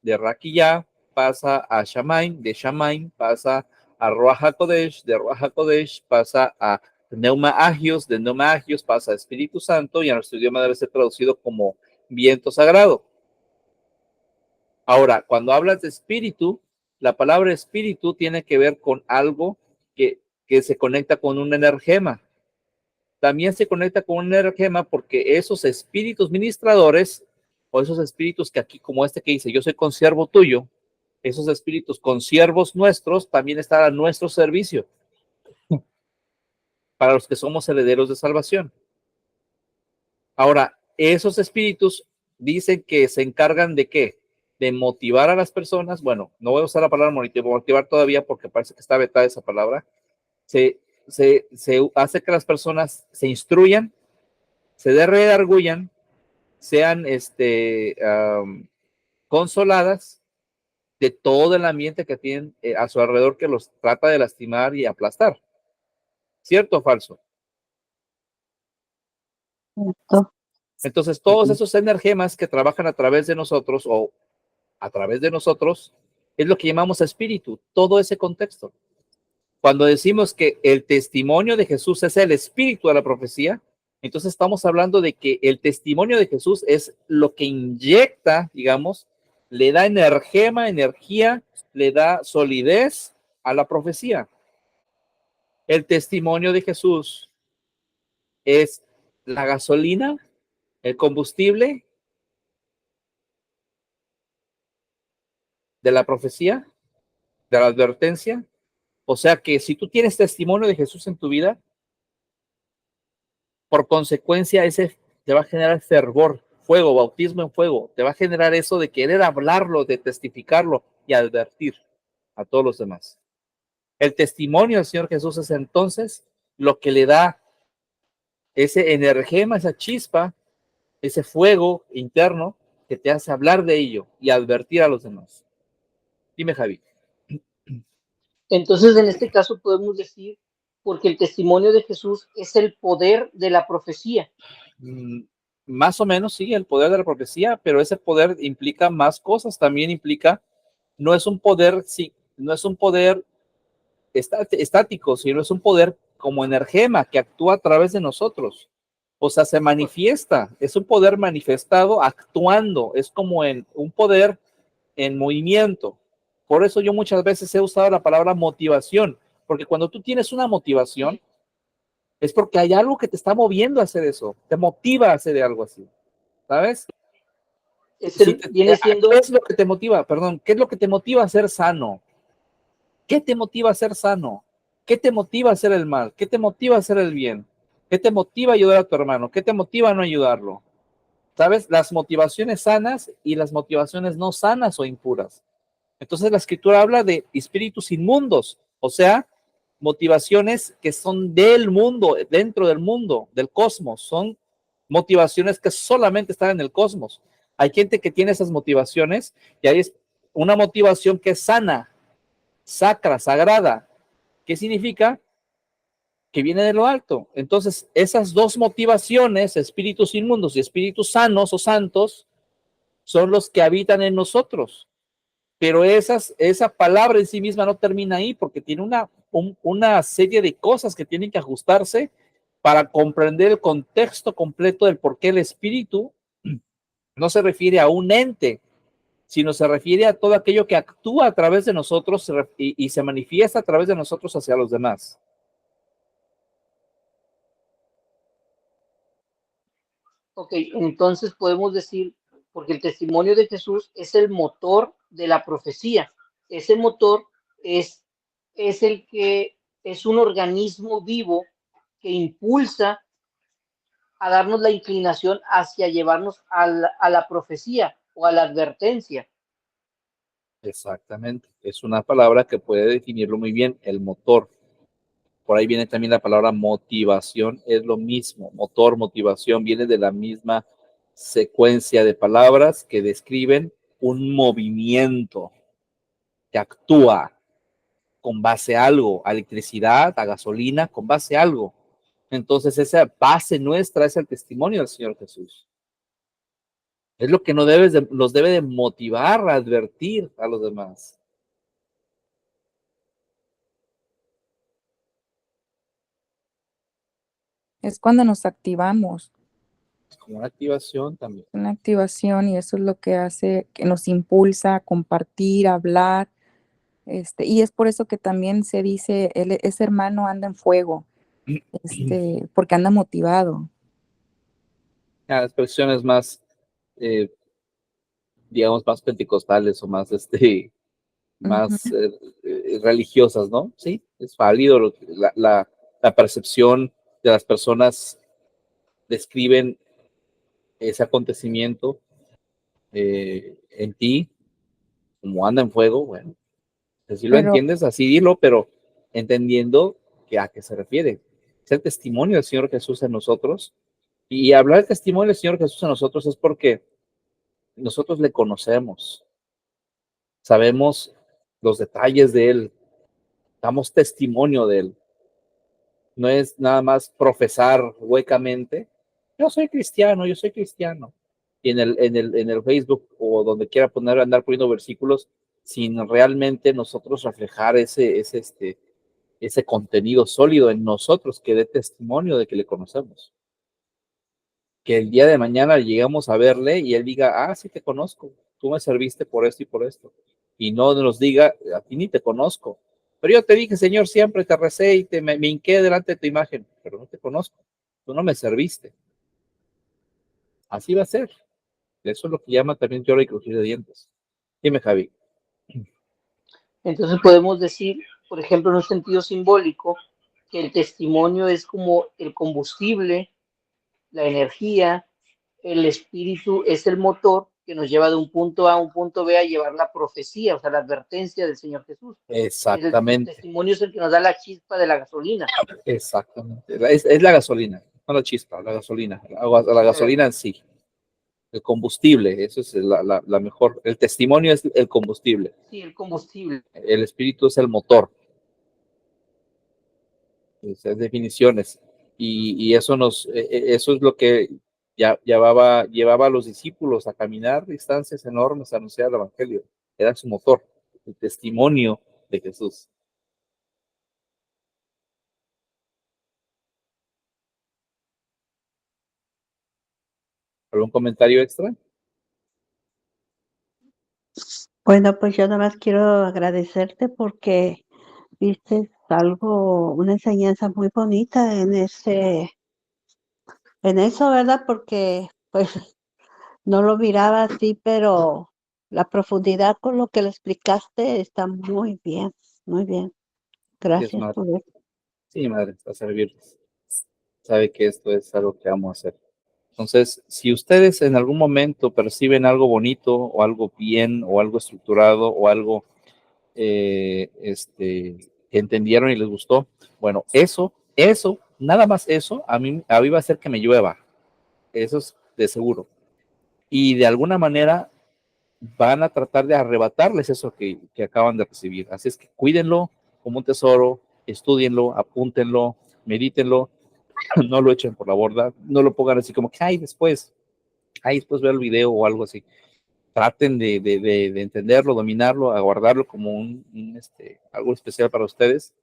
De Raquilla pasa a Shamaim, de Shamaim pasa a Ruach HaKodesh, de Ruach HaKodesh pasa a Neuma Agios, de Neuma Agios pasa a Espíritu Santo y a nuestro idioma debe ser traducido como viento sagrado. Ahora, cuando hablas de espíritu, la palabra espíritu tiene que ver con algo que se conecta con un energema. También se conecta con un energema porque esos espíritus ministradores o esos espíritus que aquí, como este que dice, yo soy consiervo tuyo, esos espíritus consiervos nuestros también están a nuestro servicio para los que somos herederos de salvación. Ahora, esos espíritus dicen que se encargan de qué? De motivar a las personas. Bueno, no voy a usar la palabra motivar todavía porque parece que está vetada esa palabra. Se hace que las personas se instruyan, se redargullan, sean consoladas de todo el ambiente que tienen a su alrededor que los trata de lastimar y aplastar. ¿Cierto o falso? Cierto. Entonces, todos esos energemas que trabajan a través de nosotros o a través de nosotros es lo que llamamos espíritu, todo ese contexto. Cuando decimos que el testimonio de Jesús es el espíritu de la profecía, entonces estamos hablando de que el testimonio de Jesús es lo que inyecta, digamos, le da energía, le da solidez a la profecía. El testimonio de Jesús es la gasolina, el combustible de la profecía, de la advertencia. O sea que si tú tienes testimonio de Jesús en tu vida, por consecuencia ese te va a generar fervor, fuego, bautismo en fuego. Te va a generar eso de querer hablarlo, de testificarlo y advertir a todos los demás. El testimonio del Señor Jesús es entonces lo que le da ese energema, esa chispa, ese fuego interno que te hace hablar de ello y advertir a los demás. Dime, Javi. Entonces, en este caso podemos decir, porque el testimonio de Jesús es el poder de la profecía. Más o menos, sí, el poder de la profecía, pero ese poder implica más cosas. También implica, no es un poder, sí, no es un poder estático, sino es un poder como energema que actúa a través de nosotros. O sea, se manifiesta, es un poder manifestado actuando, es como en un poder en movimiento. Por eso yo muchas veces he usado la palabra motivación, porque cuando tú tienes una motivación, es porque hay algo que te está moviendo a hacer eso, te motiva a hacer algo así, ¿sabes? Viene siendo... ¿Qué es lo que te motiva? Perdón, ¿qué es lo que te motiva a ser sano? ¿Qué te motiva a ser sano? ¿Qué te motiva a hacer el mal? ¿Qué te motiva a hacer el bien? ¿Qué te motiva a ayudar a tu hermano? ¿Qué te motiva a no ayudarlo? ¿Sabes? Las motivaciones sanas y las motivaciones no sanas o impuras. Entonces la escritura habla de espíritus inmundos, o sea, motivaciones que son del mundo, dentro del mundo, del cosmos, son motivaciones que solamente están en el cosmos. Hay gente que tiene esas motivaciones y hay una motivación que es sana, sacra, sagrada. ¿Qué significa? Que viene de lo alto. Entonces, esas dos motivaciones, espíritus inmundos y espíritus sanos o santos, son los que habitan en nosotros. Pero esa palabra en sí misma no termina ahí, porque tiene una serie de cosas que tienen que ajustarse para comprender el contexto completo del por qué el espíritu no se refiere a un ente, sino se refiere a todo aquello que actúa a través de nosotros y se manifiesta a través de nosotros hacia los demás. Ok, entonces podemos decir, porque el testimonio de Jesús es el motor de la profecía. Ese motor es el que es un organismo vivo que impulsa a darnos la inclinación hacia llevarnos a la profecía o a la advertencia. Exactamente. Es una palabra que puede definirlo muy bien, el motor. Por ahí viene también la palabra motivación, es lo mismo. Motor, motivación, viene de la misma secuencia de palabras que describen un movimiento que actúa con base a algo, a electricidad, a gasolina, con base a algo. Entonces esa base nuestra es el testimonio del Señor Jesús. Es lo que nos debe de motivar a advertir a los demás. Es cuando nos activamos. Como una activación también. Una activación, y eso es lo que hace, que nos impulsa a compartir, a hablar. Y es por eso que también se dice, ese hermano anda en fuego, porque anda motivado. Expresiones más, digamos, más pentecostales o más, más religiosas, ¿no? Sí, es válido. La percepción de las personas describen ese acontecimiento en ti, como anda en fuego, bueno, si lo entiendes, así dilo, pero entendiendo a qué se refiere. Es el testimonio del Señor Jesús en nosotros, y hablar del testimonio del Señor Jesús en nosotros es porque nosotros le conocemos, sabemos los detalles de Él, damos testimonio de Él. No es nada más profesar huecamente, yo soy cristiano. Y en el Facebook o donde quiera andar poniendo versículos, sin realmente nosotros reflejar ese contenido sólido en nosotros que dé testimonio de que le conocemos. Que el día de mañana llegamos a verle y él diga, ah, sí te conozco, tú me serviste por esto y por esto. Y no nos diga, a ti ni te conozco. Pero yo te dije, Señor, siempre te recé y me hinqué delante de tu imagen, pero no te conozco, tú no me serviste. Así va a ser. Eso es lo que llama también lloro y crujir de dientes. Dime, Javi. Entonces podemos decir, por ejemplo, en un sentido simbólico, que el testimonio es como el combustible, la energía, el espíritu es el motor que nos lleva de un punto A a un punto B a llevar la profecía, o sea, la advertencia del Señor Jesús. El Exactamente, testimonio es el que nos da la chispa de la gasolina. exactamente. Es la gasolina, no la chispa, la gasolina. La gasolina en sí. El combustible, eso es la mejor. El testimonio es el combustible. Sí, el combustible. El espíritu es el motor. Esas definiciones. Y eso eso es lo que llevaba a los discípulos a caminar distancias enormes a anunciar el evangelio. Era su motor, el testimonio de Jesús. ¿Algún comentario extra? Bueno, pues yo nada más quiero agradecerte porque viste algo, una enseñanza muy bonita en eso, ¿verdad? Porque pues no lo miraba así, pero la profundidad con lo que le explicaste está muy bien, muy bien. Sí, Gracias madre. por eso. Sí, madre, a servirles. Sabe que esto es algo que vamos a hacer. Entonces, si ustedes en algún momento perciben algo bonito o algo bien o algo estructurado o algo que entendieron y les gustó, bueno, eso, nada más eso, a mí va a hacer que me llueva. Eso es de seguro. Y de alguna manera van a tratar de arrebatarles eso que acaban de recibir. Así es que cuídenlo como un tesoro, estúdienlo, apúntenlo, medítenlo, no lo echen por la borda, no lo pongan así como que, después ver el video o algo así. Traten de entenderlo, dominarlo, aguardarlo como algo especial para ustedes.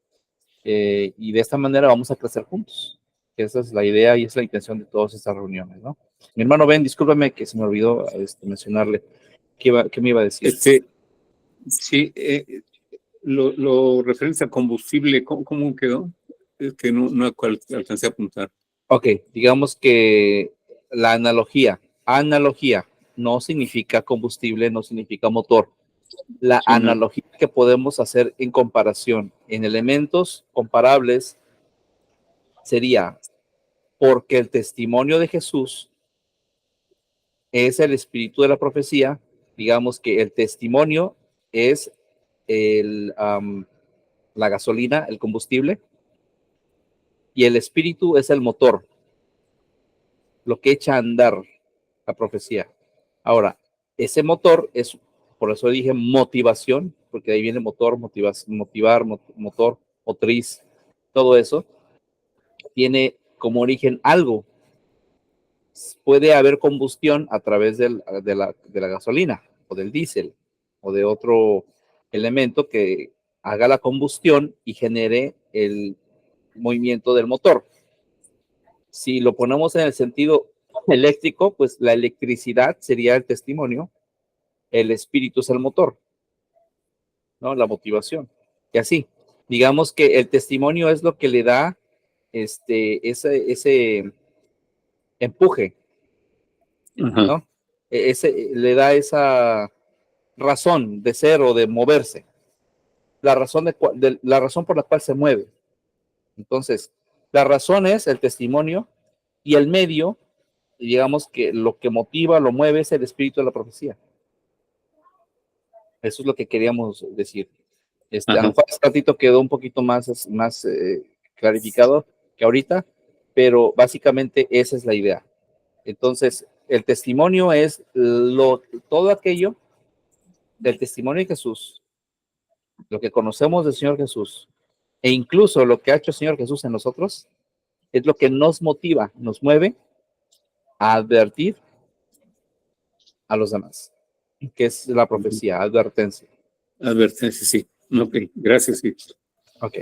Y de esta manera vamos a crecer juntos. Esa es la idea y es la intención de todas estas reuniones, ¿no? Mi hermano Ben, discúlpame que se me olvidó mencionarle. ¿Qué me iba a decir? Sí, lo referente a combustible, ¿cómo quedó? Es que no alcancé a apuntar. Ok, digamos que la analogía no significa combustible, no significa motor. La analogía que podemos hacer en comparación en elementos comparables sería porque el testimonio de Jesús es el espíritu de la profecía, digamos que el testimonio es la gasolina, el combustible, y el espíritu es el motor, lo que echa a andar la profecía. Ahora, ese motor es, por eso dije motivación, porque de ahí viene motor, motor, motriz, todo eso, tiene como origen algo. Puede haber combustión a través de la gasolina o del diésel o de otro elemento que haga la combustión y genere el movimiento del motor. Si lo ponemos en el sentido eléctrico, pues la electricidad sería el testimonio, el espíritu es el motor, ¿no? La motivación. Y así, digamos que el testimonio es lo que le da ese empuje, ¿no? Le da esa razón de ser o de moverse, la razón por la cual se mueve. Entonces, la razón es el testimonio y el medio, digamos que lo que motiva, lo mueve es el espíritu de la profecía. Eso es lo que queríamos decir. A lo mejor este ratito quedó un poquito más clarificado que ahorita, pero básicamente esa es la idea. Entonces, el testimonio es todo aquello del testimonio de Jesús, lo que conocemos del Señor Jesús, e incluso lo que ha hecho el Señor Jesús en nosotros, es lo que nos motiva, nos mueve a advertir a los demás, que es la profecía, advertencia. advertencia, sí. Ok, gracias, sí. Ok.